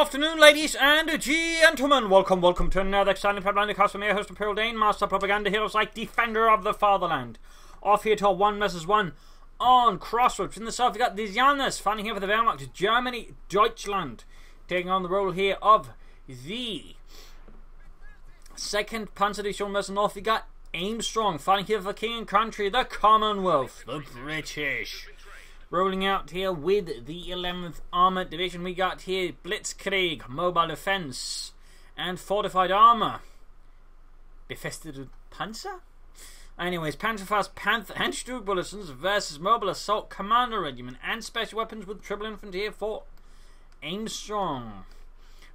afternoon, ladies and gentlemen. Welcome to another exciting Propagandacaster from your host, Imperial Dane, Master Propaganda Heroes like Defender of the Fatherland. Off here to a 1 vs 1 on Crossroads. In the south, we got the Dzanuz fighting here for the Wehrmacht, Germany, Deutschland, taking on the role here of the 2nd Panzer Division vs north. We got Aimstrong fighting here for the King and Country, the Commonwealth, the British. Rolling out here with the 11th Armored Division, we got here Blitzkrieg, Mobile Defense, and Fortified Armour. Befestigte Panzer? Anyways, Panzerfaust Panther and Stuhlbulletins versus Mobile Assault Commando Regiment and Special Weapons with Triple Infantry here for Aimstrong.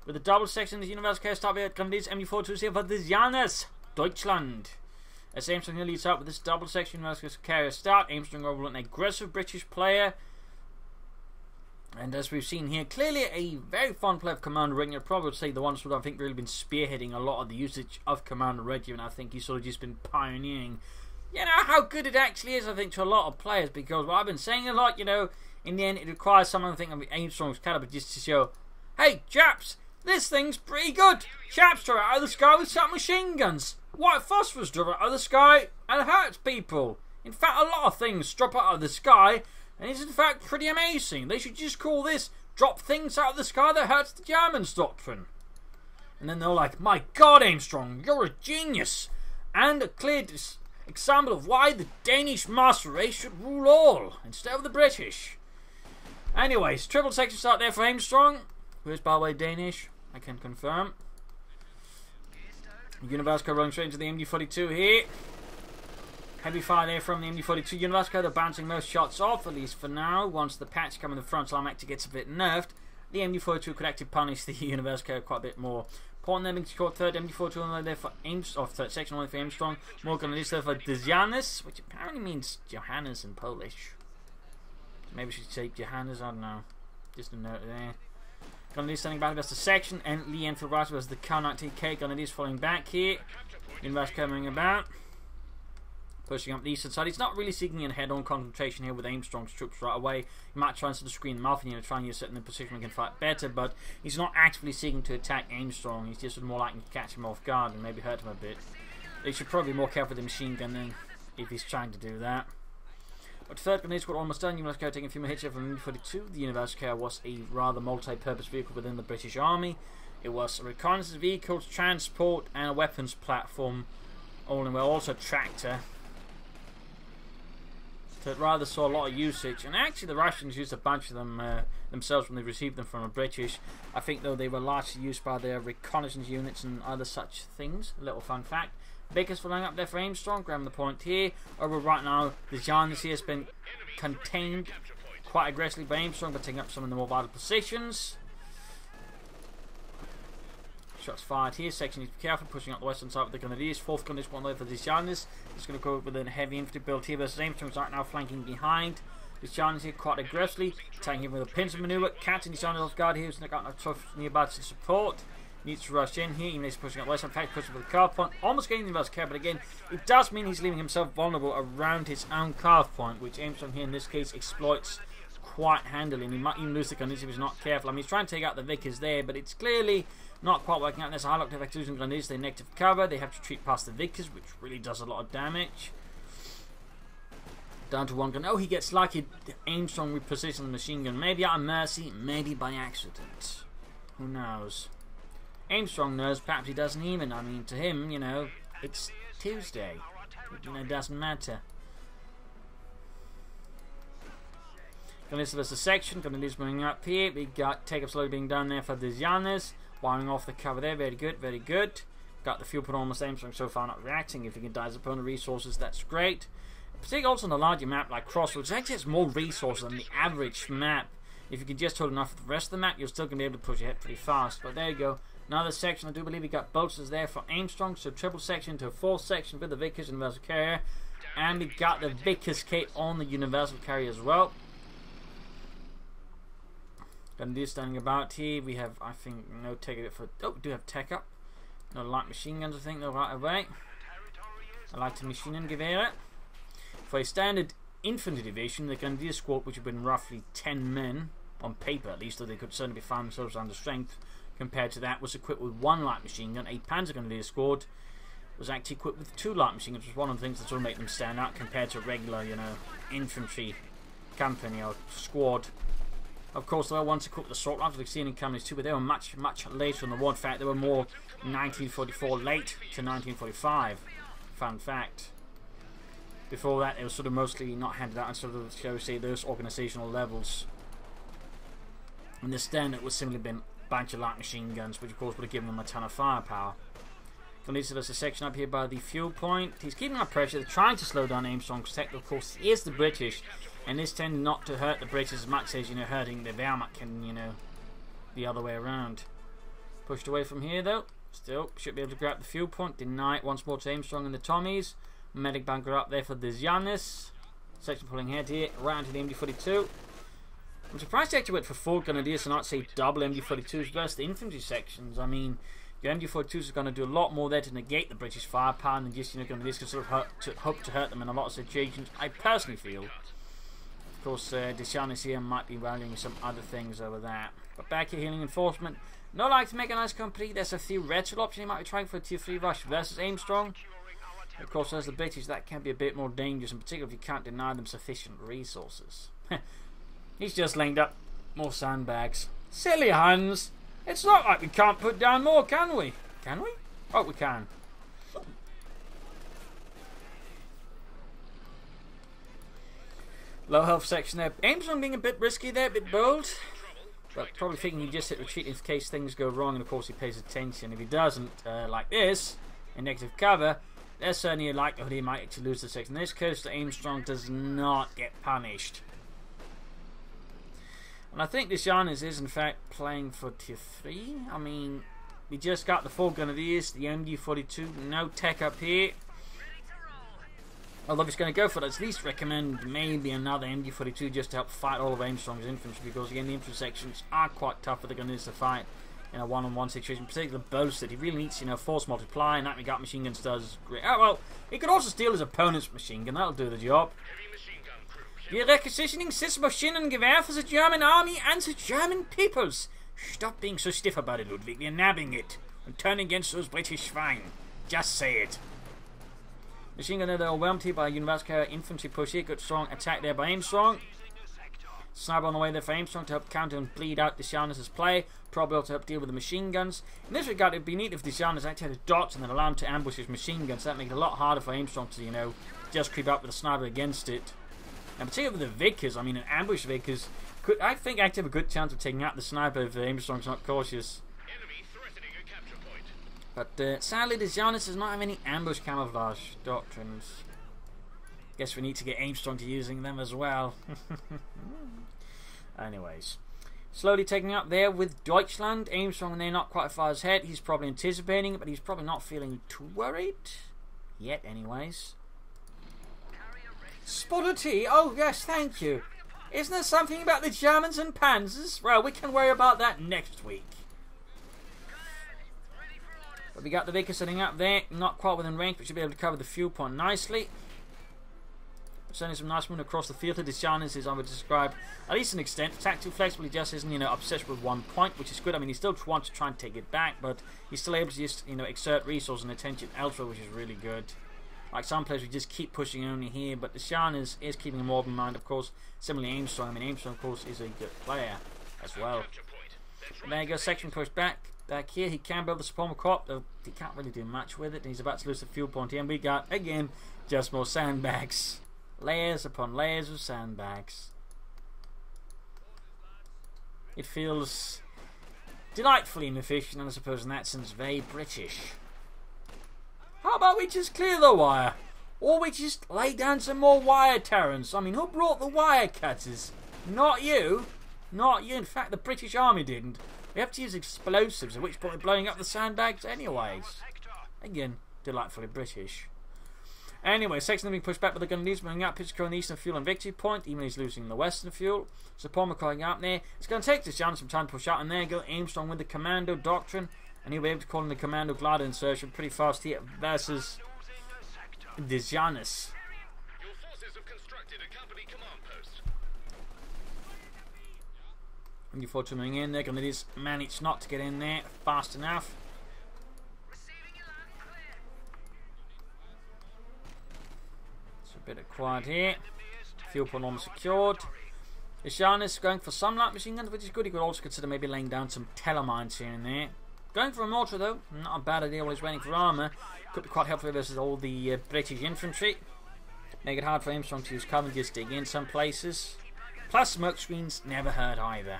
With the double section, the Universal Chaos Start with these MD-42s here for the Dzanuz, Deutschland. As Aimstrong here leads out with this double section, Universal Carrier start. Aimstrong overall an aggressive British player. And as we've seen here, clearly a very fun player of Commando Regiment. I'd probably say the one who I think really been spearheading a lot of the usage of Commando Regiment. I think he's sort of just been pioneering, you know, how good it actually is, I think, to a lot of players. Because what I've been saying a lot, you know, in the end it requires someone, I think, of Aimstrong's caliber just to show, hey, chaps, this thing's pretty good. Chaps drop out of the sky with submachine guns. White phosphorus drop out of the sky and hurts people. In fact, a lot of things drop out of the sky and it's in fact pretty amazing. They should just call this drop things out of the sky that hurts the Germans doctrine. And then they're like, my God, Aimstrong, you're a genius. And a clear example of why the Danish master race should rule all instead of the British. Anyways, triple section start there for Aimstrong, who is by the way Danish, I can confirm. Universal rolling straight into the MD-42 here. Heavy fire there from the MD-42. Universal, they're bouncing most shots off, at least for now. Once the patch coming the front line actually gets a bit nerfed, the MD-42 could actually punish the Universal quite a bit more. Important there being scored third MD-42 on there for Aimstrong, third section only for Aimstrong. More going to do there for Dzanuz, which apparently means Johannes in Polish. Maybe we should say Johannes, I don't know. Just a note there. Grenadiers standing back against the section, and Lee Enfield right was the K-19K. Grenadiers falling back here. Universal coming about. Pushing up the eastern side. He's not really seeking a head-on confrontation here with Aimstrong's troops right away. He might try and sort of screen them off and try and use it in a position we can fight better, but he's not actively seeking to attack Aimstrong. He's just more likely to catch him off guard and maybe hurt him a bit. They should probably be more careful with the machine gun then if he's trying to do that. But third grenade squad almost done. Universal taking a few more hits here from MD-42. The Universal was a rather multi-purpose vehicle within the British Army. It was a reconnaissance vehicle, transport, and a weapons platform, all in well. Also a tractor. So it rather saw a lot of usage. And actually, the Russians used a bunch of them themselves when they received them from the British. I think though they were largely used by their reconnaissance units and other such things. A little fun fact. Vickers flying up there for Aimstrong, grabbing the point here. Over right now, the Dzanuz here has been contained quite aggressively by Aimstrong, but taking up some of the more vital positions. Shots fired here. Section needs to be careful, pushing up the western side with the Grenadiers. Fourth Grenadiers, one way for the Dzanuz. It's going to go with a heavy infantry build here versus Aimstrong's right now flanking behind. The Dzanuz here quite aggressively, attacking him with a pincer maneuver, catching the Dzanuz off guard here, who's got no tough nearby to support. Needs to rush in here, even though he's pushing up west. In fact, pushing for the carve point, almost getting the Universal care, but again, it does mean he's leaving himself vulnerable around his own carve point, which Aimstrong here in this case exploits quite handily, and he might even lose the Grenadiers if he's not careful. I mean, he's trying to take out the Vickers there, but it's clearly not quite working out. There's a high locked effect losing Grenadiers, they negative cover, they have to retreat past the Vickers, which really does a lot of damage. Down to one gun. Oh, he gets lucky. Aimstrong repositions the machine gun, maybe out of mercy, maybe by accident. Who knows? Aimstrong knows, perhaps he doesn't even. I mean, to him, you know, it's Tuesday. It doesn't matter. Gonna list the section. Gonna list moving up here. We got take up slowly being done there for the Dzanuz. Wiring off the cover there. Very good, very good. Got the fuel put on almost Aimstrong so far not reacting. If he can dive opponent resources, that's great. Particularly also on a larger map like Crossroads, it actually has more resources than the average map. If you can just hold enough of the rest of the map, you're still going to be able to push ahead pretty fast. But there you go. Another section, I do believe we got bolsters there for Aimstrong. So triple section to a fourth section with the Vickers Universal Carrier. And we got the Vickers Cape on the Universal Carrier as well. Gonna do standing about here. We have, I think, no tech for. Oh, we do have tech up. No light machine guns, I think, though, right away. I like to machine gun Gewehr. For a standard infantry division, the Grenadier squad, which have been roughly 10 men, on paper at least, though they could certainly find themselves under strength, compared to that, was equipped with 1 light machine gun. A Panzer Grenadier squad was actually equipped with 2 light machine guns, which was one of the things that sort of made them stand out compared to a regular, you know, infantry company or squad. Of course, they were once equipped with assault rifles, like seen in companies too, but they were much, much later in the war. In fact, they were more 1944 late to 1945. Fun fact. Before that, they were sort of mostly not handed out on sort of, shall we say, those organisational levels. And the standard would simply been a bunch of light machine guns, which of course would have given them a ton of firepower. There's a section up here by the fuel point. He's keeping up pressure. They're trying to slow down Aimstrong's tech. Of course, he is the British, and this tends not to hurt the British as much as, you know, hurting the Wehrmacht can, you know, the other way around. Pushed away from here though. Still should be able to grab the fuel point. Deny it once more to Aimstrong and the Tommies. Medic bunker up there for the Dzanuz. Section pulling ahead here, right into the MD-42. I'm surprised they actually went for 4 Grenadiers and not say double MD-42s versus the infantry sections. I mean, your MD-42s are going to do a lot more there to negate the British firepower than just, you know, Grenadiers can sort of hope to hurt them in a lot of situations, I personally feel. Of course, Dzanuz here might be valuing some other things over that. But back here, healing enforcement. Not like to make a nice company. There's a theoretical option he might be trying for a tier 3 rush versus Aimstrong. Of course, as the British, that can be a bit more dangerous, in particular if you can't deny them sufficient resources. He's just linked up more sandbags. Silly Huns! It's not like we can't put down more, can we? Can we? Oh, we can. Low health section there. Aimstrong being a bit risky there, a bit bold. But probably thinking he just hit retreat in case things go wrong, and of course he pays attention. If he doesn't, like this, in negative cover, there's certainly a likelihood he might actually lose the section. In this case, the Aimstrong does not get punished. And I think this Dzanuz is in fact playing for tier 3. I mean, we just got the 4 Grenadiers, the MD-42, no tech up here. Although if he's going to go for it, I'd at least recommend maybe another MD-42 just to help fight all of Aimstrong's infantry, because again, the infantry sections are quite tough for the Grenadiers to fight in a one-on-one situation, particularly boasted. He really needs, you know, force multiply, and that we got machine guns does great. Oh, well, he could also steal his opponent's machine gun, that'll do the job. The requisitioning system of Maschinengewehr for the German army and the German peoples. Stop being so stiff about it, Ludwig. We're nabbing it and turning against those British swine. Just say it. Machine gun they're overwhelmed here by Universal Carrier infantry push here. Good strong attack there by Aimstrong. Sniper on the way there for Aimstrong to help counter and bleed out the Dzanuz's play. Probably also help deal with the machine guns. In this regard, it would be neat if the Dzanuz actually had a dot and then allow him to ambush his machine guns. That makes it a lot harder for Aimstrong to, you know, just creep up with a sniper against it. And particularly with the Vickers, I mean, an ambush Vickers could, I think, actually have a good chance of taking out the sniper if Aimstrong's not cautious. But sadly, the Dzanuz does not have any ambush camouflage doctrines. Guess we need to get Aimstrong to using them as well. Anyways, slowly taking up there with Deutschland. Aimstrong there not quite far ahead. He's probably anticipating it, but he's probably not feeling too worried yet. Anyways. Spotter T, oh yes, thank you. Isn't there something about the Germans and Panzers? Well, we can worry about that next week. But we got the Vickers sitting up there, not quite within range, but should be able to cover the fuel point nicely. Sending some nice movement across the field. The Dzanuz is, I would describe, at least an extent, tactically flexible. He just isn't, you know, obsessed with one point, which is good. I mean, he still wants to try and take it back, but he's still able to just, you know, exert resource and attention elsewhere, which is really good. Like some players, we just keep pushing only here, but the Dzanuz is keeping him more in mind, of course. Similarly, Aimstrong. I mean, Aimstrong, of course, is a good player as well. And there you go, section pushed back. Back here, he can build the Supreme Crop, though he can't really do much with it. He's about to lose the fuel point here, and we got, again, just more sandbags. Layers upon layers of sandbags. It feels delightfully inefficient, and I suppose in that sense, very British. How about we just clear the wire? Or we just lay down some more wire, Terrence? I mean, who brought the wire cutters? Not you. Not you. In fact, the British Army didn't. We have to use explosives, at which point we're blowing up the sandbags anyways. Again, delightfully British. Anyway, section being pushed back, but they're going to lose moving up. Pitch on the eastern fuel and victory point, even though he's losing the western fuel. So Palmer calling out there. It's going to take this Dzanuz some time to push out, and there you go, Aimstrong with the Commando Doctrine. And he'll be able to call in the Commando glider insertion pretty fast here versus the Dzanuz. New Fortune moving in. They're going to just manage not to get in there fast enough. It's a bit of quiet here. Fuel point almost secured. Dzanuz going for some light machine guns, which is good. He could also consider maybe laying down some telemines here and there. Going for a mortar though, not a bad idea while he's waiting for armour. Could be quite helpful versus all the British infantry. Make it hard for Aimstrong to use cover and just dig in some places. Plus smoke screens never hurt either.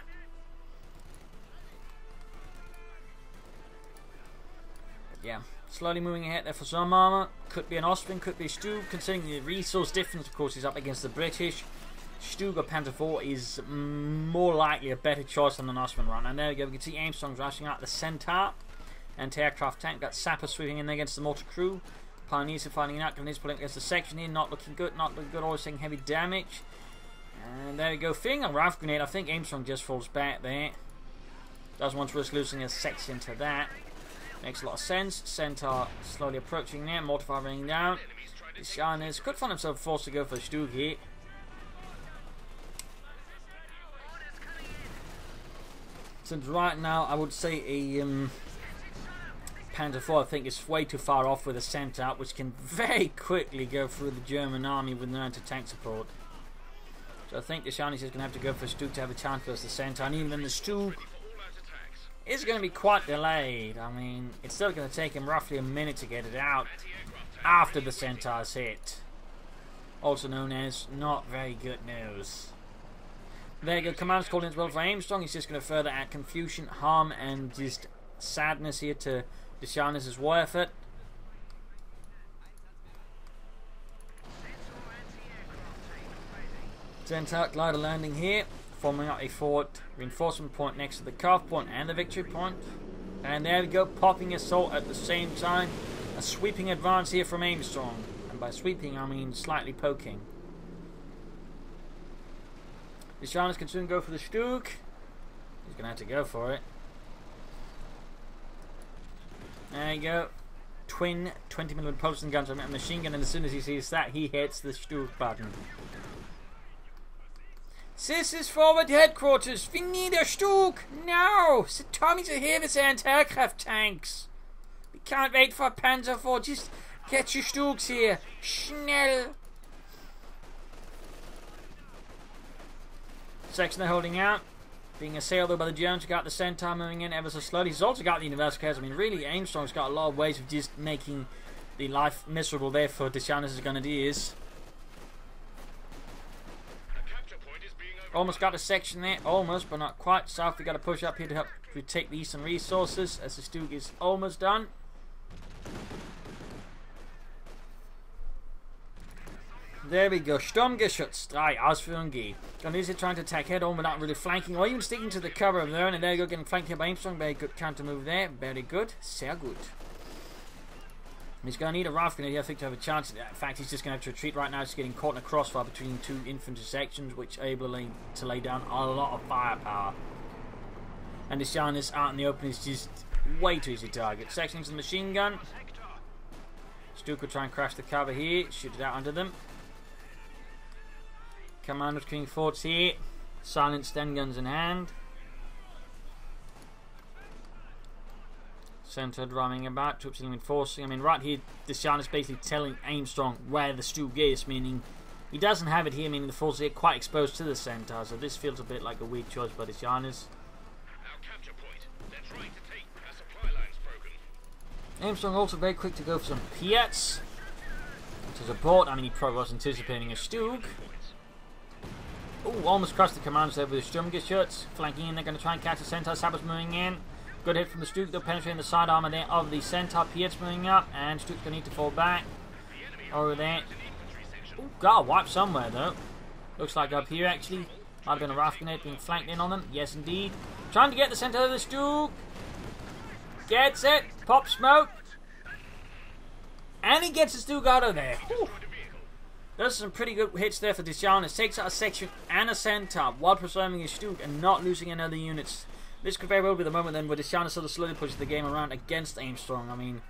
Yeah, slowly moving ahead there for some armour. Could be an Austrian, could be Stug. Considering the resource difference, of course, is up against the British. Stug or Panzer IV is more likely a better choice than an Austrian right now. And there we go, we can see Aimstrong rushing out the Centaur. Anti-aircraft tank, got Sapper sweeping in there against the mortar crew. Pioneers are fighting out, Grenadiers pulling against the section here, not looking good, always taking heavy damage. And there we go, fearing a RAF grenade, I think Aimstrong just falls back there. Doesn't want to risk losing a section to that. Makes a lot of sense. Centaur slowly approaching there. Mortar raining down. Dzanuz could find himself forced to go for Stug here. Since right now, I would say a Panzer IV, I think, is way too far off with a Centaur, which can very quickly go through the German army with no anti-tank support. So I think Dzanuz is going to have to go for Stug to have a chance versus the Centaur, and even then the Stug is going to be quite delayed. I mean, it's still going to take him roughly a minute to get it out after the Centaur's hit. Also known as not very good news. There you go, Commando's called in as well for Aimstrong. He's just going to further add confusion, harm, and just sadness here to Dzanuz's war effort. Centaur glider landing here, forming up a forward reinforcement point next to the cutoff point and the victory point. And there we go, popping assault at the same time. A sweeping advance here from Aimstrong. And by sweeping, I mean slightly poking. Dzanuz can soon go for the Stug. He's going to have to go for it. There you go. Twin 20mm pulsing guns on a machine gun, and as soon as he sees that, he hits the Stug button. This is forward headquarters. We need a Stug now. The Tommies are here with the anti-aircraft tanks. We can't wait for Panzer IV. Just get your Stugs here. Schnell. Section they're holding out. Being assailed though by the Germans. Got the Centaur moving in ever so slowly. He's also got the Universal Case. I mean, really, Aimstrong's got a lot of ways of just making the life miserable there for Dzanuz's grenadiers. Almost got a section there, almost, but not quite. South, we got to push up here to help retake the eastern resources as the Stug is almost done. There we go. Sturmgeschütz 3, Ausführung G. Grenadiers are trying to attack head on without really flanking or even sticking to the cover of their own. And there you go, getting flanked here by Aimstrong. Very good counter move there. Very good. Sehr gut. He's going to need a RAF grenade, I think, to have a chance. In fact, he's just going to have to retreat right now. He's getting caught in a crossfire between two infantry sections, which are able to lay down a lot of firepower. And Dzanuz out in the open is just way too easy to target. Sections of the machine gun. Stug will try and crash the cover here. Shoot it out under them. Commando's coming forwards here. Silent Sten guns in hand. Centaur drumming about, troops reinforcing. I mean, right here, Dzanuz basically telling Aimstrong where the Stug is, meaning he doesn't have it here, meaning the forces are quite exposed to the Centaur, so this feels a bit like a weak choice by Dzanuz. Aimstrong also very quick to go for some Piets to support. I mean, he probably was anticipating a Stug. Oh, almost crushed the Commandos there with the Sturmgeschütz. Flanking in, they're going to try and catch the Centaur. Sabers moving in. Good hit from the Stug, though, penetrating the side armor there of the Centaur. Piets moving up, and Stug's going to need to fall back. Over there. Oh, God, wipe somewhere, though. Looks like up here, actually. Might have been a RAF grenade being flanked in on them. Yes, indeed. Trying to get the Centaur of the Stug. Gets it. Pop smoke. And he gets the Stug out of there. Whew. Those are some pretty good hits there for Dzanuz. Takes out a section and a Centaur while preserving his Stug and not losing any other units. This could very well be the moment then where Dzanuz sort of slowly pushes the game around against Aimstrong. I mean,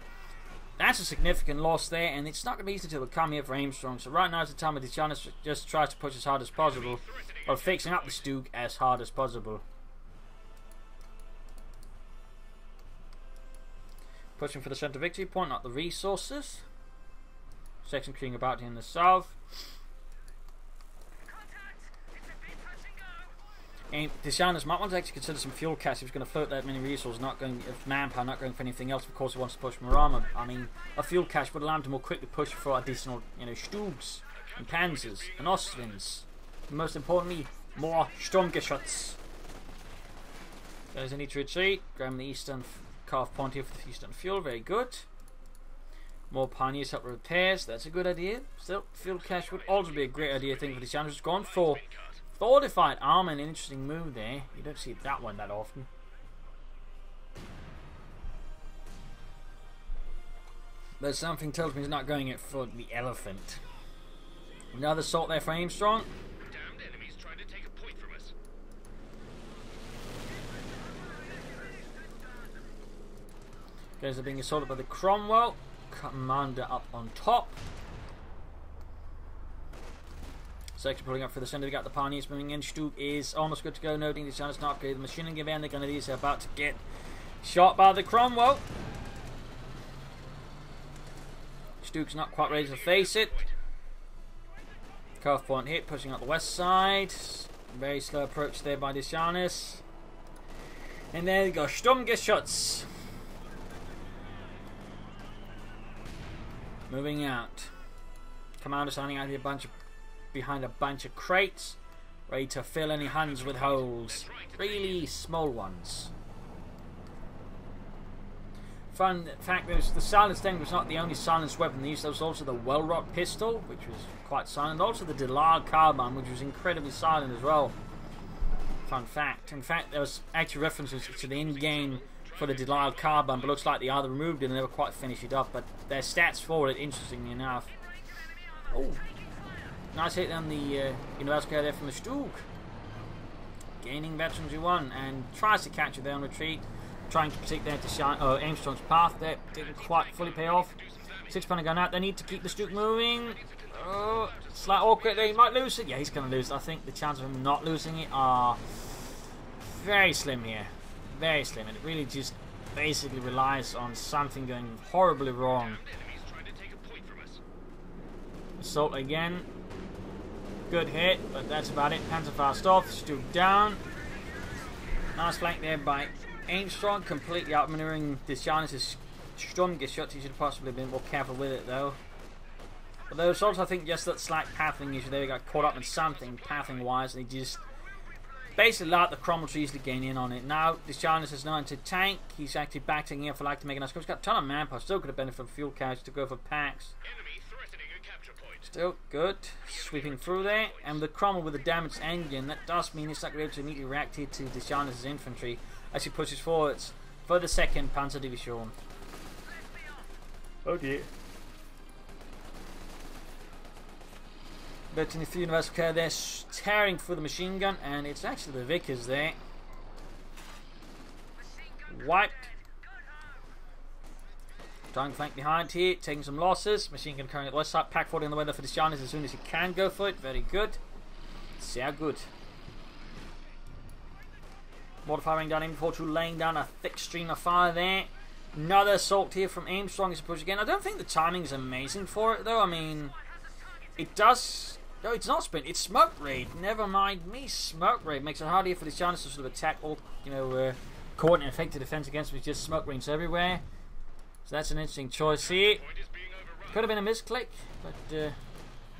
that's a significant loss there, and it's not going to be easy to overcome here for Aimstrong. So right now is the time where Dzanuz just tries to push as hard as possible, or fixing up the Stug as hard as possible. pushing for the centre victory point, not the resources. Section creating about in the south. And Dzanuz might want to actually consider some fuel cash if he's going to float that many resources, not going if manpower, not going for anything else. Of course, he wants to push more armour. I mean, a fuel cache would allow him to more quickly push for additional, Stugs and Panzers and Austrians. And most importantly, more Sturmgeschütz. There's a need to retreat. Grab the eastern calf point here for the eastern fuel. Very good. More pioneers help with repairs. That's a good idea. Still, fuel cache would also be a great idea. I think for the Dzanuz. Gone for Fortified Armour, an interesting move there. You don't see that one that often. But something tells me he's not going it for the elephant. Another assault there for Aimstrong. Damned enemies trying to take a point from us. Guys are being assaulted by the Cromwell. Commander up on top. Section pulling up for the centre. We got the pioneers moving in. Stug is almost good to go. Noting the Dzanuz not upgrade the machine gun van. The Grenadiers are about to get shot by the Cromwell. Stug's not quite ready to face it. Calf point hit, pushing up the west side. Very slow approach there by the Dzanuz. And there we go. Sturmgeschütz. Moving out. Commando standing out here behind a bunch of crates, ready to fill any hands with holes. Really small ones. Fun fact is the silenced thing was not the only silenced weapon they used. There was also the Wellrock pistol, which was quite silent. Also the Delisle carbine, which was incredibly silent as well. Fun fact. In fact, there was actually references to the in-game for the Delisle carbine, but looks like they either removed it and never quite finished it up. But their stats for it, interestingly enough. Oh, nice hit on the University there from the Stug. Gaining veterans who won and tries to catch it there on retreat. Trying to protect there to shine. Oh, Aimstrong's path there didn't quite fully pay off. 6-pounder gun out. They need to keep the Stug moving. Oh, slight awkward there. He might lose it. Yeah, he's going to lose it. I think the chances of him not losing it are very slim here. Very slim. And it really just basically relies on something going horribly wrong. Assault again. Good hit, but that's about it. Panzer fast off. Stug down. Nice flank there by Aimstrong, completely outmaneuvering Dzanuz's Sturmgeschütz. He should have possibly been more careful with it though. But there was also, I think, just that slight pathing issue there. He got caught up in something pathing wise, and he just basically allowed the Cromwell to easily gain in on it. Now Dzanuz has known to tank. He's actually backing in for like to make a nice score. He's got a ton of manpower. Still could have benefited from fuel cash to go for packs. Still good. Sweeping through there. And the Cromwell with a damaged engine, that does mean it's not going to be able to immediately react here to Dzanuz's infantry as he pushes forwards for the 2nd Panzer Division. Oh dear. But in the few University care, they're tearing through the machine gun, and it's actually the Vickers there. Wiped. Trying to flank behind here, taking some losses. Machine gun carrying at the west side. Pack 40 on the weather for the Dzanuz as soon as he can go for it. Very good. Sehr good. Mortar firing down Infantry, laying down a thick stream of fire there. Another assault here from Aimstrong as a push again. I don't think the timing is amazing for it though. I mean, it does. No, it's not sprint. It's smoke raid. Never mind me. Smoke raid makes it harder here for the Dzanuz to sort of attack all, coordinate effective defense against with just smoke rings everywhere. So that's an interesting choice here. Could have been a misclick, but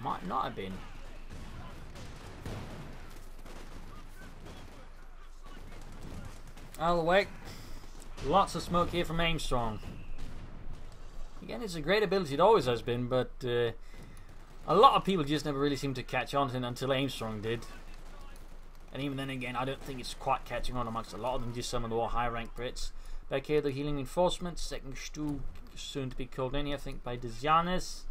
might not have been. Out of the way. Lots of smoke here from Aimstrong. Again, it's a great ability. It always has been, but a lot of people just never really seem to catch on to it until Aimstrong did. And even then again, I don't think it's quite catching on amongst a lot of them, just some of the more high-ranked Brits. Back here, the healing reinforcements. 2nd Stug soon to be called in here, I think, by Dzanuz.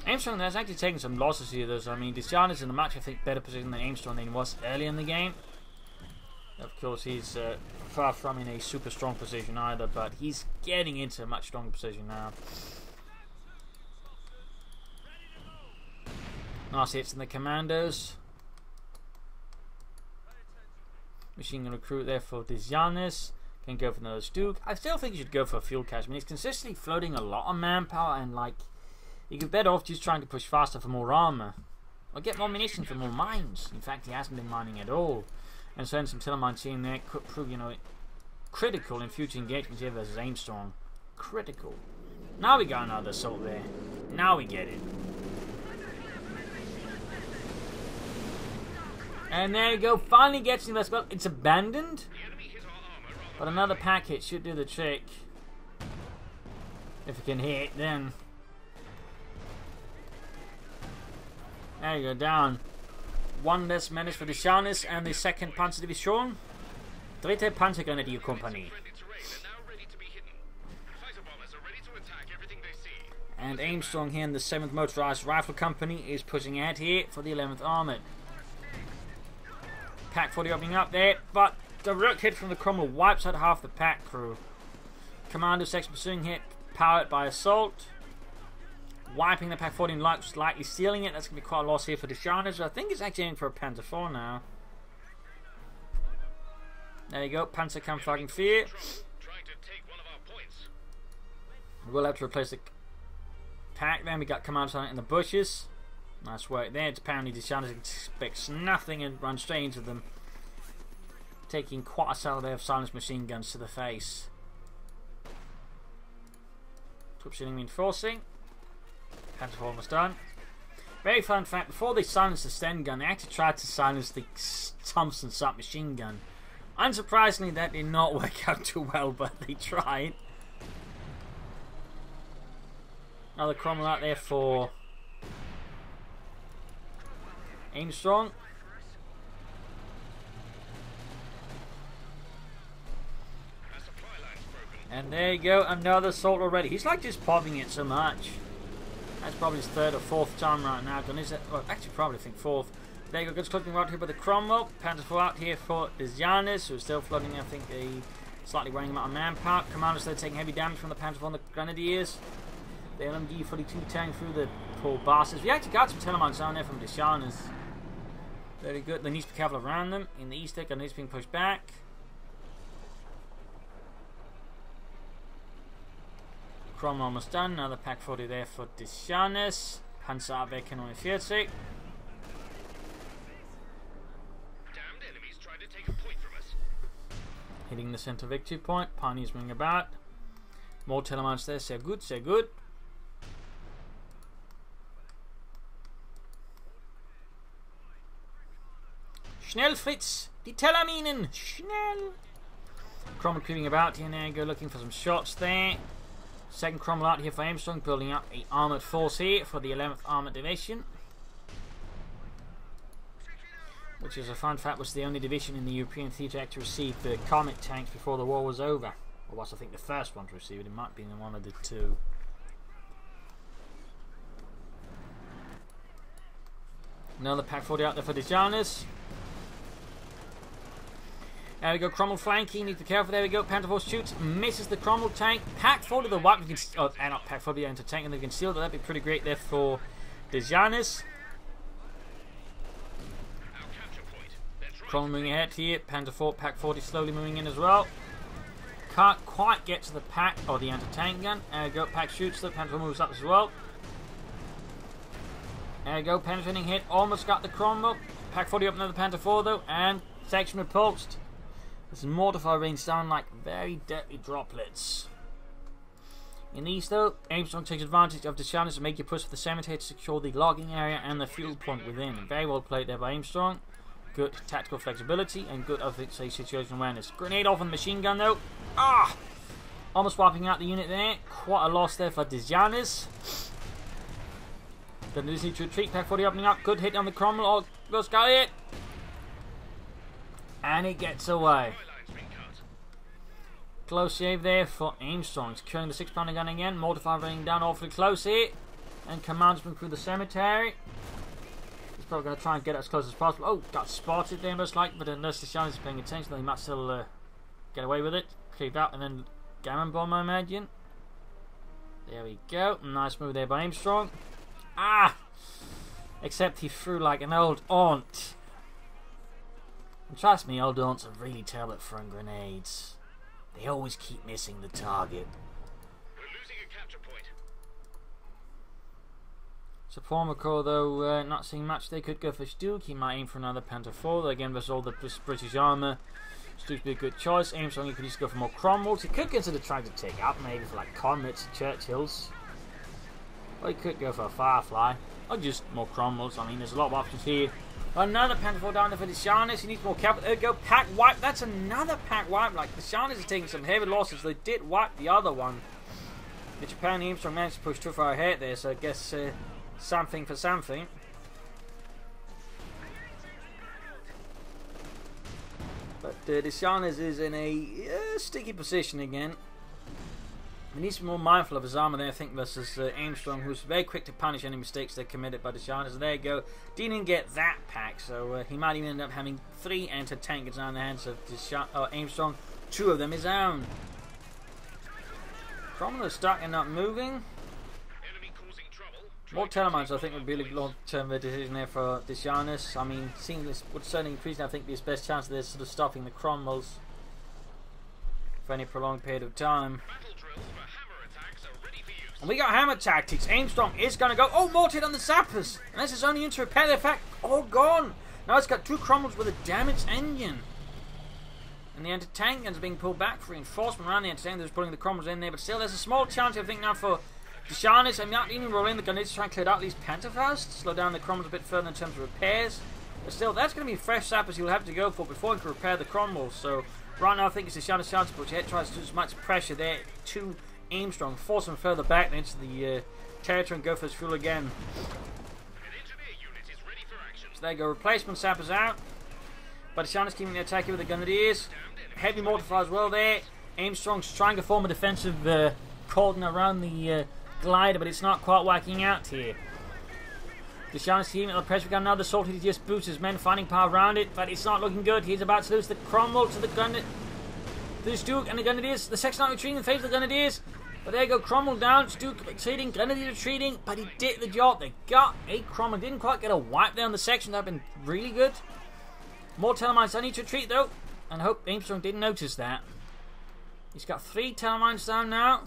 Aimstrong has actually taken some losses here, though. So, I mean, Dzanuz in the match, I think, better position than Aimstrong than he was early in the game. Of course, he's far from in a super strong position either, but he's getting into a much stronger position now. Nice hits in the Commandos. Machine gun recruit there for Dzanuz. Can go for another Stuke. I still think you should go for a fuel cache. I mean, he's consistently floating a lot of manpower, and like, you could better off just trying to push faster for more armor. Or get more munitions for more mines. In fact, he hasn't been mining at all. And send some Telemines in there could prove, you know, critical in future engagements here versus Aimstrong. Critical. Now we got another assault there. Now we get it. And there you go. Finally gets the invest. Well, it's abandoned. But another packet should do the trick. If it can hit, then. There you go, down. One less menace for the Dzanuz and the 2nd Panzerdivision. Dritte Panzergrenadierkompanie. And Aimstrong here in the 7th Motorized Rifle Company is pushing ahead here for the 11th Armoured. Pack 40 opening up there, but direct hit from the Cromwell wipes out half the pack crew. Commando section pursuing hit, powered by assault. Wiping the pack 40 and lightly stealing it. That's going to be quite a loss here for the Dzanuz. I think it's actually aiming for a Panzer 4 now. There you go, Panzer Kampfwagen 4. We'll have to replace the pack. Then we got Commando in the bushes. Nice work there. It's apparently the Dzanuz expects nothing and runs straight into them. Taking quite a salvo there of silenced machine guns to the face. Troop shooting reinforcing. Panzer 4 almost done. Very fun fact, before they silenced the Sten gun, they actually tried to silence the Thompson submachine gun. Unsurprisingly, that did not work out too well, but they tried. Another Cromwell out there for Aimstrong. And there you go, another assault already. He's like just popping it so much. That's probably his 3rd or 4th time right now. Well, actually, probably I think 4th. There you go, good clipping right here by the Cromwell. Panzer 4 out here for the Dzanuz, who's still flooding, I think, a slightly weighing amount of manpower. Commando's there taking heavy damage from the Panzer 4 and the Grenadiers. The LMG 42 tank through the poor bastards. We actually got some Telemines down there from the Dzanuz. Very good. They need to be careful around them. In the east, Grenadiers being pushed back. Cromwell almost done. Another pack 40 there for the Dzanuz. Panzerabwehr 49. Hitting the center victory point. Pioneers moving about. More Telemines there. Sehr good, sehr good. Schnell, Fritz! Die Tellerminen! Schnell! Cromwell creeping about here now. Go looking for some shots there. 2nd Cromwell out here for Aimstrong, building up a armoured force here for the 11th Armoured Division. Which is a fun fact, was the only division in the European theatre to receive the Comet tanks before the war was over. Or was I think the first one to receive it, it might be one of the two. Another pack 40 out there for the Dzanuz. There we go, Cromwell flanking, need to be careful, there we go, Panther 4 shoots, misses the Cromwell tank, pack 40 the wipe, not pack 40 into tank, and they can steal that, that'd be pretty great there for the Dzanuz. Cromwell moving ahead here, Panther 4, pack 40 slowly moving in as well. Can't quite get to the pack, or the anti-tank gun, there we go, pack shoots, the Panther 4 moves up as well. There we go, penetrating hit, almost got the Cromwell, pack 40 up another Panther 4 though, and section repulsed. This mortar rains down like very deadly droplets. In the east though, Aimstrong takes advantage of the Dzanuz to make you push for the cemetery to secure the logging area and the fuel point within. Very well played there by Aimstrong. Good tactical flexibility and good, I think, situation awareness. Grenade off on the machine gun though. Ah! Almost wiping out the unit there. Quite a loss there for the Dzanuz. Then they need to retreat. Pack 40 opening up. Good hit on the Cromwell. Oh, just got it. And it gets away. Close save there for Aimstrong. Securing the 6-pounder gun again. Mortar fire running down awfully close here. And Commando's been through the cemetery. He's probably going to try and get as close as possible. Oh, got spotted there most likely. But unless the Dzanuz is paying attention, then he might still get away with it. Creep out and then gammon bomb, I imagine. There we go. Nice move there by Aimstrong. Ah! Except he threw like an old aunt. And trust me, old aunts are really terrible at throwing grenades. They always keep missing the target. We're losing a capture point. So Formico, though, not seeing much. They could go for Stuke. He might aim for another Panther 4. Again, versus all the British armour. Stuke would be a good choice. Aimstrong, he could just go for more Cromwells. He could consider trying to take up, maybe for like Comets and Churchills. Or he could go for a Firefly. Or just more Cromwells. I mean, there's a lot of options here. Another Panther 4 down there for Dzanuz. He needs more capital. There we go. Pack wipe. That's another pack wipe. Like, Dzanuz is taking some heavy losses. They did wipe the other one. The Japan Aimstrong managed to push too far ahead there. So I guess something for something. But Dzanuz is in a sticky position again. He needs to be more mindful of his armour there, I think, versus Aimstrong, who's very quick to punish any mistakes they're committed by Dzanuz. So there you go. Didn't get that pack, so he might even end up having 3 anti-tankers on the hands of Aimstrong. 2 of them his own. Cromwell is stuck and not moving. Enemy causing trouble. More Telemines, I think, would be a long-term decision there for Dzanuz. I mean, seeing this would certainly increase, I think, his best chance of this sort of stopping the Cromwells for any prolonged period of time. Battle drills for hammer attacks are ready for use. And we got hammer tactics. Aimstrong is going to go. Oh, mortared on the Zappers. And this is only into repair. Their fact, all gone. Now it's got 2 Cromwells with a damaged engine. And the anti-tank guns are being pulled back for reinforcement around the anti-tank. They're just putting the Cromwells in there. But still, there's a small chance, I think, now for Dzanuz. I'm not even rolling the gun. They just try and clear out these Pantherfaust. Slow down the Cromwells a bit further in terms of repairs. But still, that's going to be fresh Zappers you'll have to go for before you can repair the Cromwells. So right now, I think it's Dzanuz's chance to put your head, tries to do as much pressure there to Aimstrong, force him further back into the territory and go for his fuel again. An engineer unit is ready for action. So there you go, replacement Zappers out. But Dzanuz keeping the attack here with the Grenadiers. Heavy mortar fire as well there. Aimstrong's trying to form a defensive cordon around the glider, but it's not quite working out here. Dzanuz team at the press. We got another assault. He just boosts his men, finding power around it, but it's not looking good. He's about to lose the Cromwell to the gun. The Stuke and the Grenadiers. The Section 9 retreating in favour of the Grenadiers. But there you go, Cromwell down. Stuke retreating, Grenadiers retreating, but he did the job. They got a Cromwell. Didn't quite get a wipe there on the section. That would have been really good. More Telemines. I need to retreat though. And I hope Aimstrong didn't notice that. He's got 3 Telemines down now.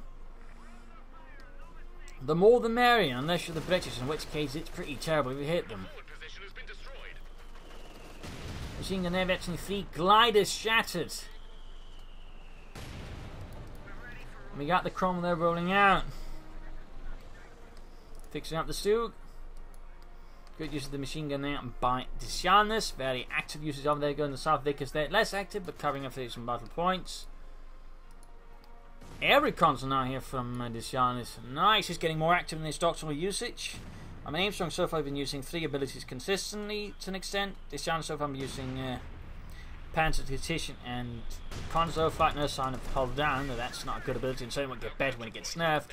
The more the merrier, unless you're the British, in which case it's pretty terrible if you hit them. Forward position has been destroyed. Machine gun there, veteran 3 gliders shattered. We got the Cromwell there rolling out. Fixing up the Stuke. Good use of the machine gun there by Dzanuz. Very active usage of there going to South Vickers there. Less active, but covering up some battle points. Air recons are now here from Dzanuz. Nice, he's getting more active in his doctrinal usage. I mean, Aimstrong so far has been using 3 abilities consistently to an extent. Dzanuz so far been using Panzer Tactician and Conzo. Flight no sign of hull down, though that's not a good ability and certainly won't get better when it gets nerfed.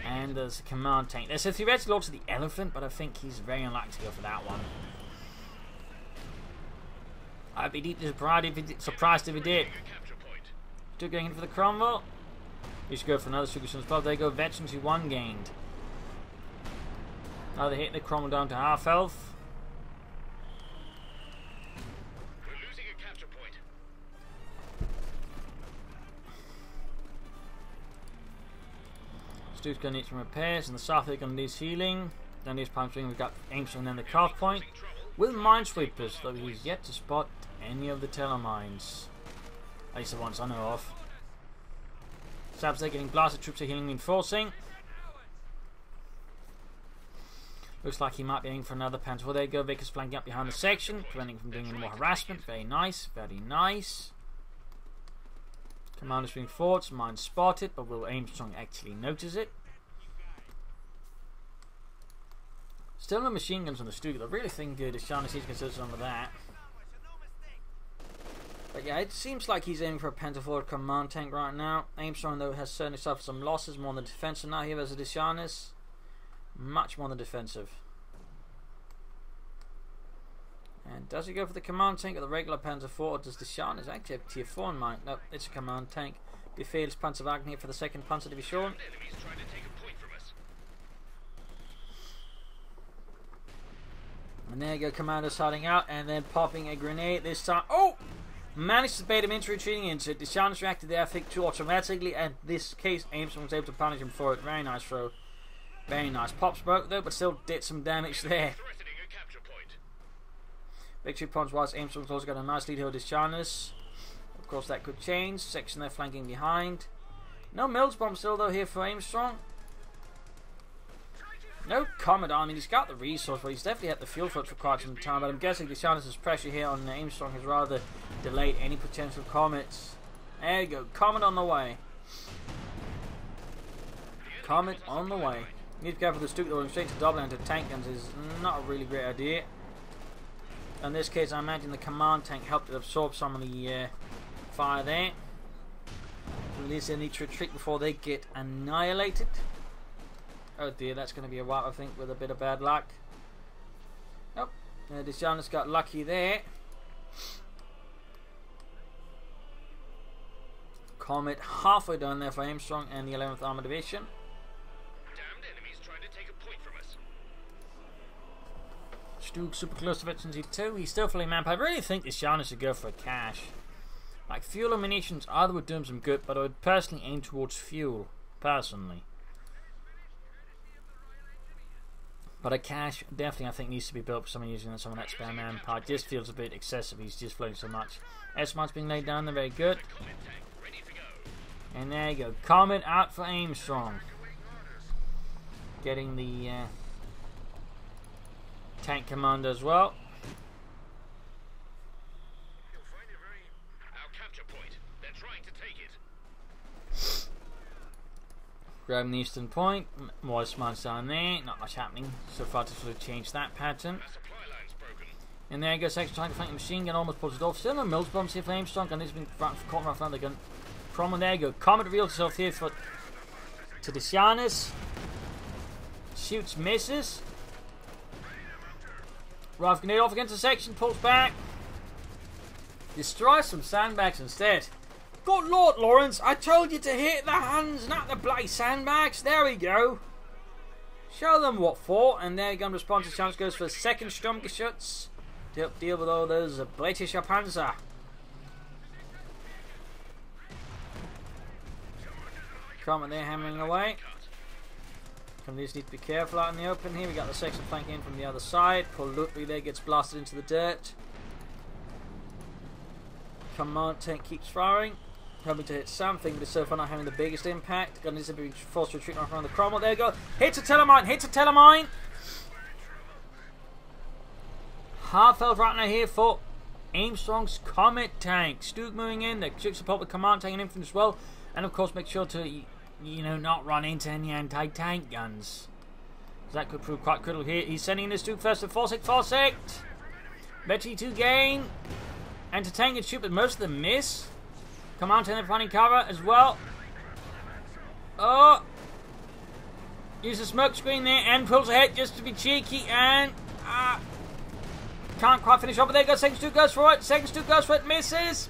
And there's a command tank. There's a theoretical also the Elephant, but I think he's very unlikely to go for that one. I'd be deeply surprised if he did. Still going in for the Cromwell. We should go for another Sugar Sons Club. There you go, Veterans who 1 gained. Now they hit the Cromwell down to half health. We're losing a capture point. Stu's going to need some repairs. In the south they're going to need healing. Down these pump string we've got Aimstrong and then the Craft Point. With Minesweepers, though he's yet to spot any of the Telemines. At least the ones I know of. Sabs they're getting blasted, troops are healing reinforcing. Looks like he might be aiming for another Panther. Well, there you go, Vickers flanking up behind the section, preventing him from doing any more harassment. Very nice, very nice. Commander's being forward, mine spotted, but will Aimstrong actually notice it? Still no machine guns on the Stuka. I really think Dzanuz is considered some of that. But yeah, it seems like he's aiming for a Panther forward command tank right now. Aimstrong, though, has certainly suffered some losses, more on the defensive now here as a Dzanuz. Much more on the defensive. And does he go for the command tank or the regular Panzer IV, or does Dzanuz actually have tier 4 in mind? No, it's a command tank. Befehls Panzerwagen here for the 2nd Panzer Division. Enemies trying to take a point from us. And there you go, Commando's hiding out and then popping a grenade this time. Oh! managed to bait him into retreating into it. Dzanuz reacted there, I think, too automatically, and this case, Aimstrong was able to punish him for it. Very nice throw. Very nice. Pops broke though, but still did some damage there. Threatening a capture point. Victory points wise, Aimstrong's also got a nice lead over Dzanuz. Of course, that could change. Section there flanking behind. No Mills bomb still though here for Aimstrong. No Commando. I mean, he's got the resource, but he's definitely had the fuel for it for quite some time. But I'm guessing Dzanuz's pressure here on Aimstrong has rather delayed any potential comets. There you go. Comet on the way. Comet on the way. Need to be careful with the Stuke going straight to double into tank guns is not a really great idea. In this case, I imagine the command tank helped it absorb some of the fire there. At least they need to retreat before they get annihilated. Oh dear, that's going to be a wipe, I think, with a bit of bad luck. Oh, Dzanuz got lucky there. Comet halfway down there for Aimstrong and the 11th Armour Division. Damned enemies trying to take a point from us. Stuke super close to Veterancy 2. He's still fully manned. I really think Dzanuz should go for a cash. Like, fuel and munitions either would do him some good, but I would personally aim towards fuel. Personally. But a cache definitely, I think, needs to be built for someone using some of that spare manpower. Just feels a bit excessive. He's just floating so much. S-Mart's being laid down there, very good. And there you go. Comet out for Aimstrong. Getting the tank commander as well. Our capture point. They're trying to take it. Grabbing the eastern point. More S-Marts down there. Not much happening so far to sort of change that pattern. Our supply line's broken. And there goes section trying to flank the machine gun, almost pulls it off. Still no Mills bombs here for Aimstrong, and he's been caught right front of the gun. From there you go. Comet reveals himself here for to Dzanuz. Shoots, misses. Rifle grenade off against the section, pulls back. Destroys some sandbags instead. Good Lord, Lawrence, I told you to hit the hands, not the bloody sandbags. There we go. Show them what for. And there you go. In response, Dzanuz goes for the second Sturmgeschütz to help deal with all those British Panzer. Comet there hammering away. Companies need to be careful out in the open here. We got the section flanking in from the other side. Poor Ludwig there gets blasted into the dirt. Command tank keeps firing. Hoping to hit something, but it's so far not having the biggest impact. Gonna need to be forced to retreat around the Cromwell. There you go. Hits a telemine. Hits a telemine. Half health right now here for Aimstrong's Comet tank. Stuke moving in. The Stuke support with command tank and infantry as well. And of course, make sure to, you know, not run into any anti-tank guns. That could prove quite critical here. He's sending in this Stuke first to force it. Betty to gain. And to tank and shoot, but most of them miss. Command tank finding cover as well. Oh! Use the smoke screen there and pulls ahead just to be cheeky and can't quite finish off, but there goes second Stuke goes for it. Second Stuke goes for it. Misses.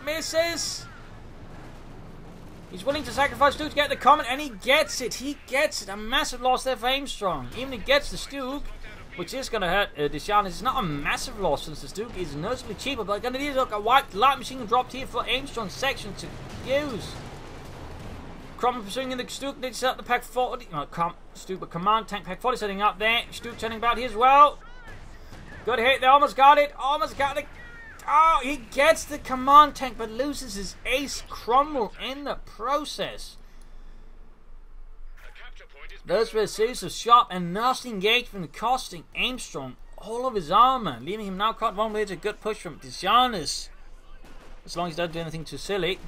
He's willing to sacrifice Stuke to get the Comet, and he gets it. A massive loss there for Aimstrong. Even if he gets the Stuke, which is going to hurt Dzanuz. It's not a massive loss since the Stuke is noticeably cheaper, but going to need a wiped light machine dropped here for Aimstrong's section to use. Cromwell pursuing in the Stuke. Needs to set up the Pack 40. No, Stuke, but command tank Pack 40 setting up there. Stuke turning about here as well. Good hit. They almost got it. Oh, he gets the command tank, but loses his ace Cromwell in the process. Those were a series of sharp and nasty engagement costing Aimstrong all of his armour, leaving him now quite vulnerable. It's a good push from Dzanuz. As long as he doesn't do anything too silly.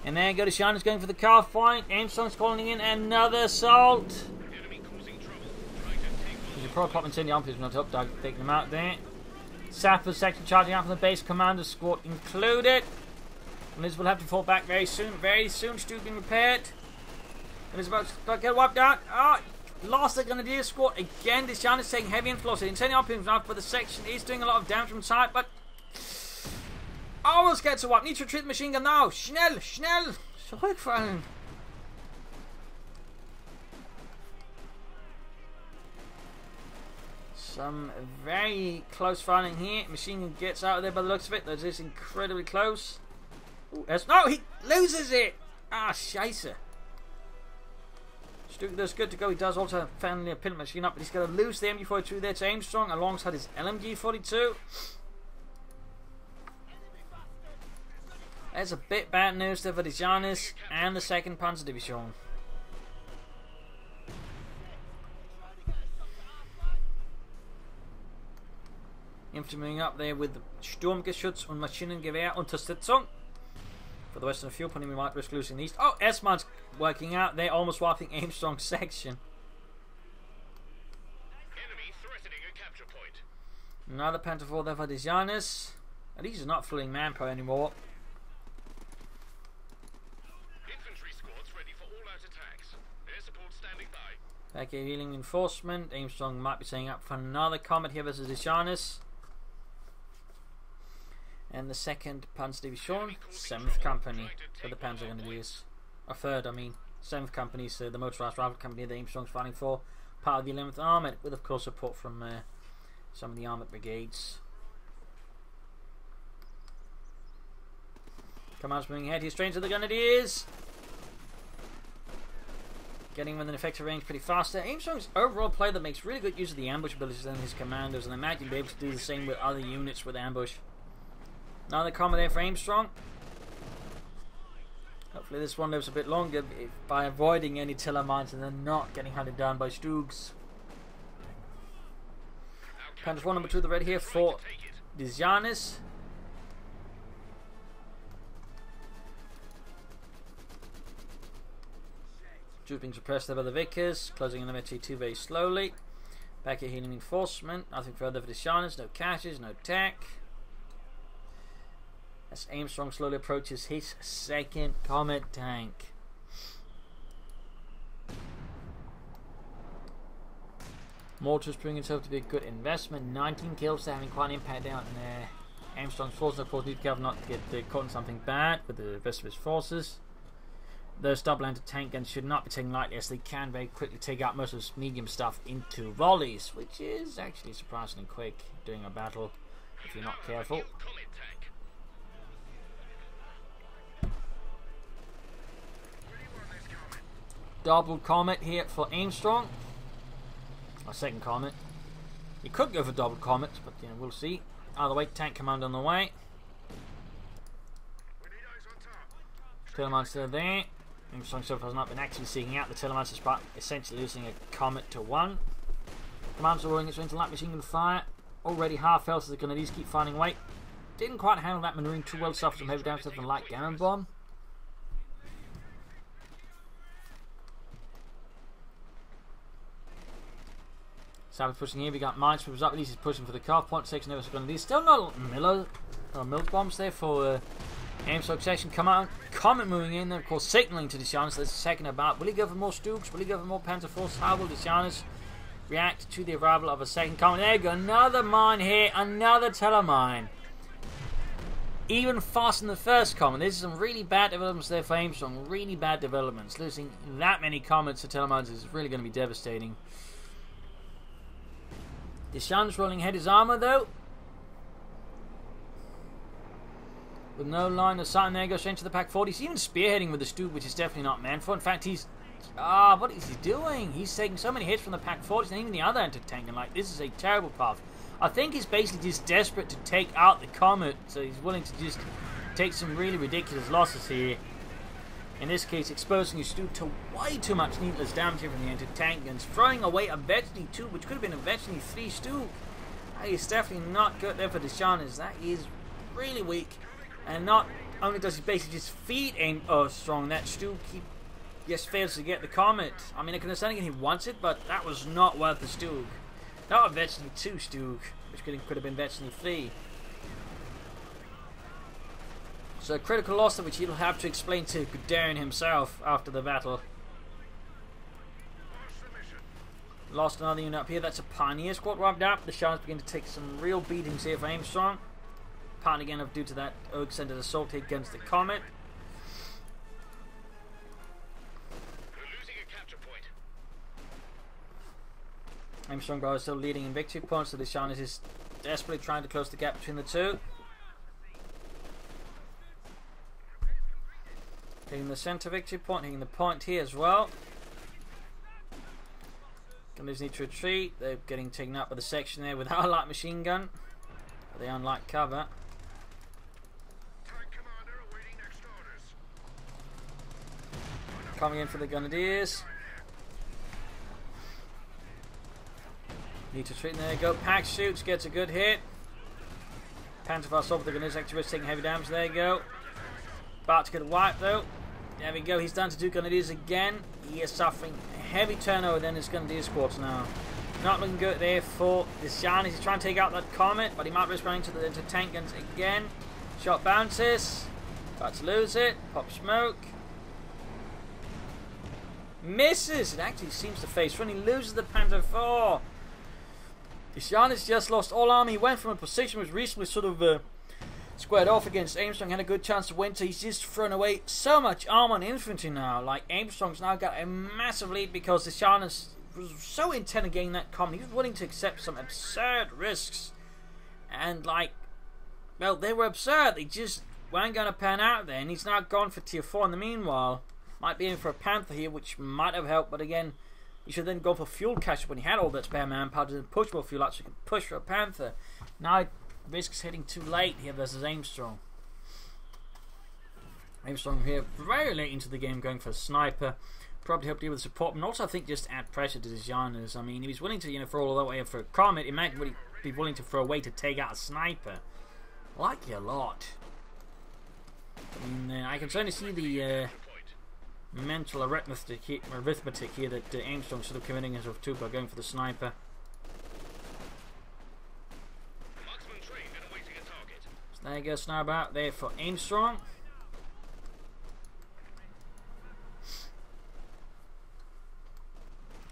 And there you go, Dzanuz going for the calf point. Aimstrong's calling in another assault. You should probably pop into the armpits when I help Doug taking them out there. Sapper's section charging out from the base, commander squad included. Liz will have to fall back very soon. Stuke being repaired. And it's about to get wiped out. Lost the Grenadier squad again. Dzanuz taking heavy influence. Incendiary armpits now, but the section is doing a lot of damage from side, but almost gets a wipe. Needs to retreat the machine gun now. Schnell. Zurückfallen. Some very close fighting here. Machine gun gets out of there by the looks of it. That is incredibly close. Ooh, no, he loses it! Ah, scheisse. Stuke does good to go. He does also finally pin machine up, but he's going to lose the MG42 there to Aimstrong alongside his LMG42. That's a bit bad news there for the Dzanuz and the 2nd Panzer Division. Infantry moving up there with the Sturmgeschütz und Maschinengewehr Unterstützung. For the Western fuel putting, we might risk losing these. Oh, S-Man's working out there, almost wiping Aimstrong's section. Enemy threatening a capture point. Another Panther 4 there for the Dzanuz. At least he's not fooling manpower anymore. Infantry squads ready for all-out attacks. Air support standing by. Back here, healing reinforcement. Aimstrong might be setting up for another combat here versus the Dzanuz. And the 2nd Panzer Division, 7th Company for the Panzer Grenadiers. Or 3rd, I mean. 7th Company, so the motorised rifle company that Aimstrong's fighting for. Part of the 11th Armour, with of course support from some of the armoured brigades. Command's moving ahead, he's straight to the Grenadiers. Getting within effective range pretty fast there. Aimstrong's overall play that makes really good use of the ambush abilities and his commandos, and I imagine he'll be able to do the same with other units with ambush. Another combat there for Aimstrong. Hopefully this one lives a bit longer by avoiding any tiller mines and then not getting hunted down by Stugs. Panzer 4 number 2 the red here for the Dzanuz. Troops being suppressed there by the Vickers, closing in on MT2 very slowly. Back here healing reinforcement, nothing further for the Dzanuz, no caches, no tech. As Aimstrong slowly approaches his 2nd combat tank. Mortars proving itself to be a good investment. 19 kills, they're having quite an impact out in there. Aimstrong's forces, of course, need to be careful not to get caught in something bad with the rest of his forces. Those double-handed tank guns should not be taken lightly, as they can very quickly take out most of his medium stuff into volleys, which is actually surprisingly quick during a battle if you're not careful. Double Comet here for Aimstrong. Or 2nd Comet. You could go for double Comets, but you know, we'll see. Either way, tank command on the way. Tillerman's still there. Aimstrong so far has not been actually seeking out the Tillerman's, despite essentially losing a Comet to 1. Command's rolling its way into light machine gun fire. Already half health, so the Grenadiers keep finding weight. Didn't quite handle that maneuvering too well, suffered some heavy damage from the light cannon bomb. Savage pushing here, we got Minesweepers up, at least he's pushing for the car point, 6 over second. There's still no milk bombs there for Aimstrong section. Comet moving in there, of course, signalling to the Dzanuz. There's a second about. Will he go for more Stugs? Will he go for more Panzer Force? How will the Dzanuz react to the arrival of a 2nd Comet? There you go, another mine here, another telemine. Even faster than the 1st Comet. This is some really bad developments there for Aimstrong. Really bad developments. Losing that many Comets to telemines is really going to be devastating. The Dzanuz rolling ahead his armour though. With no line of sight, there goes straight to the Pack 40. He's even spearheading with the Stug, which is definitely not meant for. In fact, he's... what is he doing? He's taking so many hits from the Pack 40s and even the other anti-tank. And like, this is a terrible path. I think he's basically just desperate to take out the Comet. So he's willing to just take some really ridiculous losses here. In this case, exposing his Stug to way too much needless damage here from the anti-tank guns, throwing away eventually 2, which could have been eventually 3 Stug. That is definitely not good there for the Dzanuz. That is really weak. And not only does he basically just feed Aimstrong, that Stug he just fails to get the Comet. I mean, I can understand he wants it, but that was not worth the Stug. That was eventually 2 Stug, which could have been eventually 3. So a critical loss which he'll have to explain to Guderian himself after the battle. Lost another unit up here. That's a Pioneer squad wiped out. The Sharks begin to take some real beatings here for Aimstrong. Part again of due to that extended assault here against the Comet. We're losing a capture point. Aimstrong Bravo is still leading in victory points, so the Dzanuz is desperately trying to close the gap between the two. Hitting the centre victory point, hitting the point here as well. Gunners need to retreat. They're getting taken up by the section there without a light machine gun. But they unlight cover. Coming in for the Grenadiers. Need to treat. There you go. Pack shoots, gets a good hit. Pantherfast off the Grenadiers activist taking heavy damage. There you go. About to get wiped though. There we go. He's down to 2 Grenadiers again. He is suffering a heavy turnover then his Grenadier squads now. Not looking good there for the Dzanuz. He's trying to take out that Comet, but he might risk running into tank guns again. Shot bounces. About to lose it. Pop smoke. Misses. It actually seems to face run. He loses the Panther 4. The Dzanuz just lost all army. He went from a position which was reasonably sort of squared off against Aimstrong, had a good chance to win, so he's just thrown away so much armor and infantry now. Like, Aimstrong's now got a massive lead because the Dzanuz was so intent on getting that common. He was willing to accept some absurd risks. And, like, well, they were absurd. They just weren't going to pan out there. And he's now gone for tier 4 in the meanwhile. Might be in for a Panther here, which might have helped, but again, he should then go for fuel cache when he had all that spare manpower to push more fuel out so he could push for a Panther. Now, risks hitting too late here versus Aimstrong. Aimstrong here very late into the game going for a sniper. Probably help deal with support, and also I think just add pressure to the Dzanuz. I mean, if he's willing to throw all the way for a Comet, imagine would he be willing to throw away to take out a sniper. I like it a lot. I mean, I can certainly see the mental arithmetic here that Aimstrong sort of committing himself to by going for the sniper. There you go, sniper out there for Aimstrong.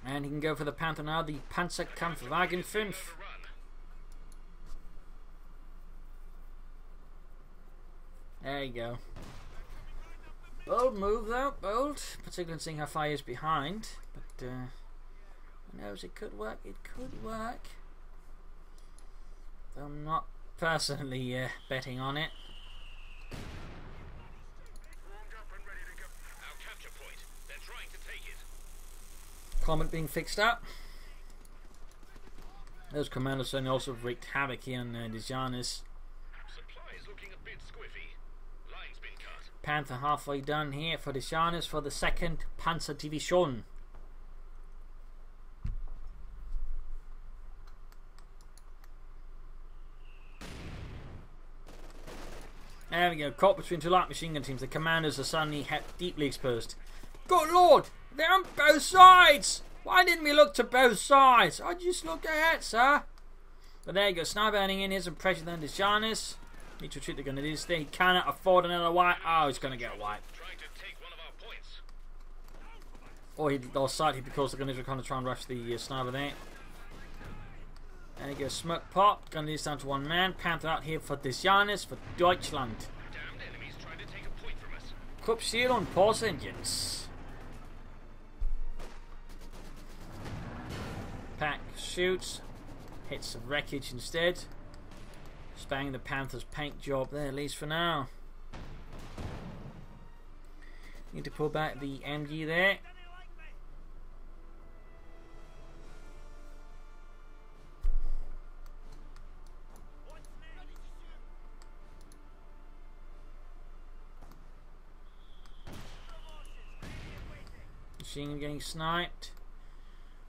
And he can go for the Panther now, the Panzerkampfwagen 5. There you go. Bold move though, bold. Particularly seeing how far he is behind. But who knows, it could work, it could work. Though I'm not personally betting on it. Comet being fixed up. Those commandos certainly also wreaked havoc here on the Dzanuz. Panther halfway done here for the Dzanuz for the 2nd Panzer Division. There we go, caught between 2 light machine gun teams. The commandos are suddenly deeply exposed. Good lord, they're on both sides! Why didn't we look to both sides? I just looked ahead, sir. But there you go, sniper heading in. Here's some pressure then to Dzanuz. Need to retreat the Grenadiers there. He cannot afford another wipe. Oh, he's going to get a wipe. Or he lost sight here because the Grenadiers are going to try and rush the sniper there. There you go, smoke pop. Grenadiers down to 1 man. Panther out here for the Dzanuz for Deutschland. Kruppschild und pause engines. Pack shoots. Hits the wreckage instead. Spanging the Panther's paint job there, at least for now. Need to pull back the MG there. Machine gun getting sniped.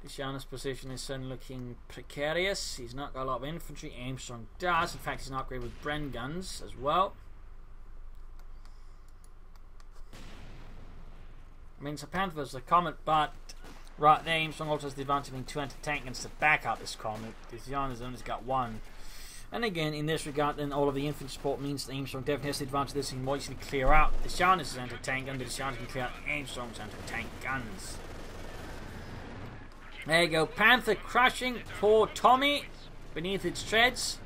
The Dzanuz position is certainly looking precarious. He's not got a lot of infantry. Aimstrong does. In fact, he's an upgrade with Bren guns as well. I mean, it's a Panther versus a Comet, but right there, Aimstrong also has the advantage of having 2 anti-tank guns to back up this Comet. The Dzanuz only got 1. And again, in this regard, then all of the infantry support means that Aimstrong definitely has the advantage of this. He can more easily clear out the Dzanuz's anti-tank gun, but the Dzanuz can clear out Aimstrong's anti-tank guns. There you go, Panther crushing poor Tommy beneath its treads.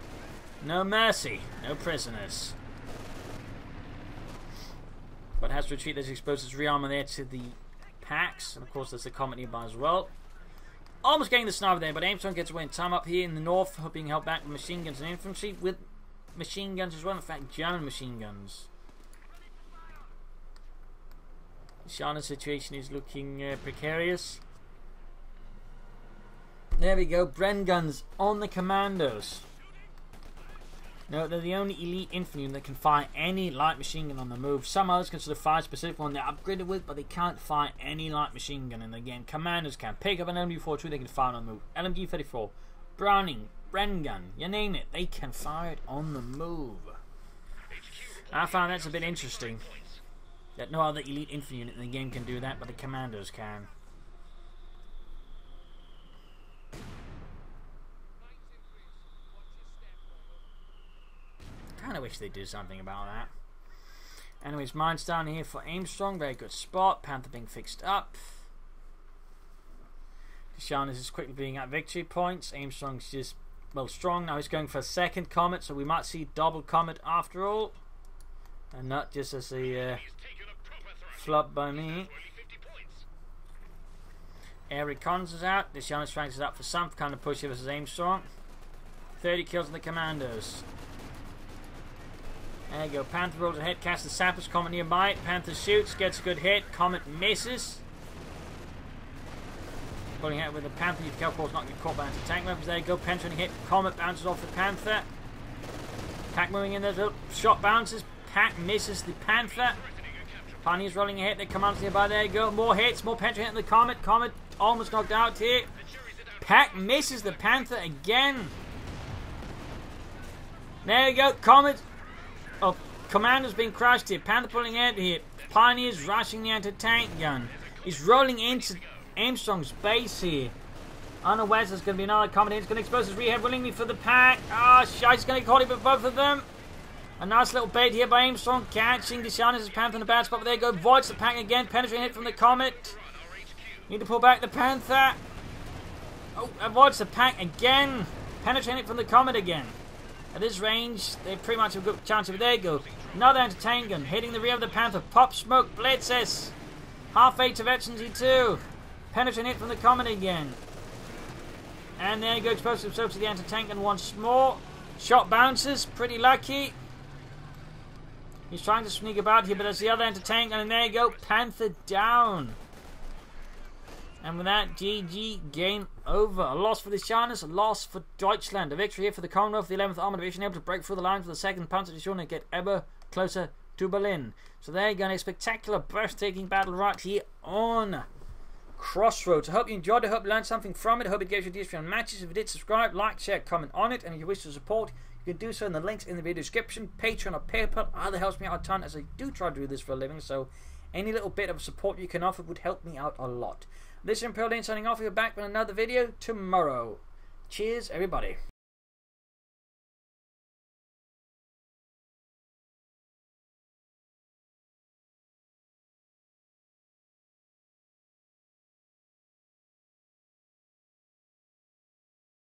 No mercy, no prisoners. But has to retreat as he exposes rearmor there to the packs, and of course there's the Comet nearby as well. Almost getting the sniper there, but Aimstrong gets away in time up here in the north, being held back with machine guns and infantry, with machine guns as well, in fact German machine guns. Shana's situation is looking precarious. There we go, Bren guns on the commandos. No, they're the only elite infantry that can fire any light machine gun on the move. Some others can sort of fire a specific one they're upgraded with, but they can't fire any light machine gun in the game. Commandos can pick up an LMG-42, they can fire on the move. LMG-34, Browning, Bren gun, you name it, they can fire it on the move. I found that's a bit interesting. That no other elite infantry unit in the game can do that, but the commandos can. Kind of wish they'd do something about that. Anyways, mine's down here for Aimstrong. Very good spot. Panther being fixed up. Dzanuz is quickly being at victory points. Aimstrong's just, well, strong. Now he's going for a second comet, so we might see double comet after all. And not just as a flop by me. Air recons is out. Dzanuz ranks is up for some kind of push here versus Aimstrong. 30 kills on the commandos. There you go, Panther rolls ahead, casts the sappers, Comet nearby. Panther shoots, gets a good hit, Comet misses. Pulling out with the Panther, you can of course not get caught by anti-tank weapons. There you go, penetrating hit, Comet bounces off the Panther. Pack moving in there, little shot bounces, Pack misses the Panther. Pioneers rolling ahead, their commandos nearby, there you go, more hits, more penetrating hit the Comet. Comet almost knocked out here. Pack misses the Panther again. There you go, Comet. Oh, Commando's being crushed here. Panther pulling out here. Pioneers rushing the anti-tank gun. He's rolling into Aimstrong's base here. Unawares there's going to be another Comet. He's going to expose his rehab willingly for the Pack. Ah, shite, he's going to get caught with both of them. A nice little bait here by Aimstrong. Catching Dzanuz's Panther in a bad spot. But there you go. Voids the Pack again. Penetrating hit from the Comet. Need to pull back the Panther. Oh, avoids the Pack again. Penetrating it from the Comet again. At this range, they pretty much have a good chance of it. There you go. Another anti-tank gun hitting the rear of the Panther. Pop smoke, blitzes. Half-8 to veterans E2. Penetrating hit from the Comet again. And there you go, exposed himself to the anti-tank gun once more. Shot bounces, pretty lucky. He's trying to sneak about here, but there's the other anti-tank gun, and there you go, Panther down. And with that, GG, game over. A loss for the Dzanuz, a loss for Deutschland. A victory here for the Commonwealth, the 11th Armour Division, able to break through the lines for the 2nd Panzer Division and get ever closer to Berlin. So there you go, a spectacular, breathtaking battle right here on Crossroads. I hope you enjoyed it. I hope you learned something from it. I hope it gave you ideas for your matches. If you did, subscribe, like, share, comment on it. And if you wish to support, you can do so in the links in the video description. Patreon or PayPal either helps me out a ton, as I do try to do this for a living. So any little bit of support you can offer would help me out a lot. This is Imperial Lane signing off. We'll be back with another video tomorrow. Cheers, everybody.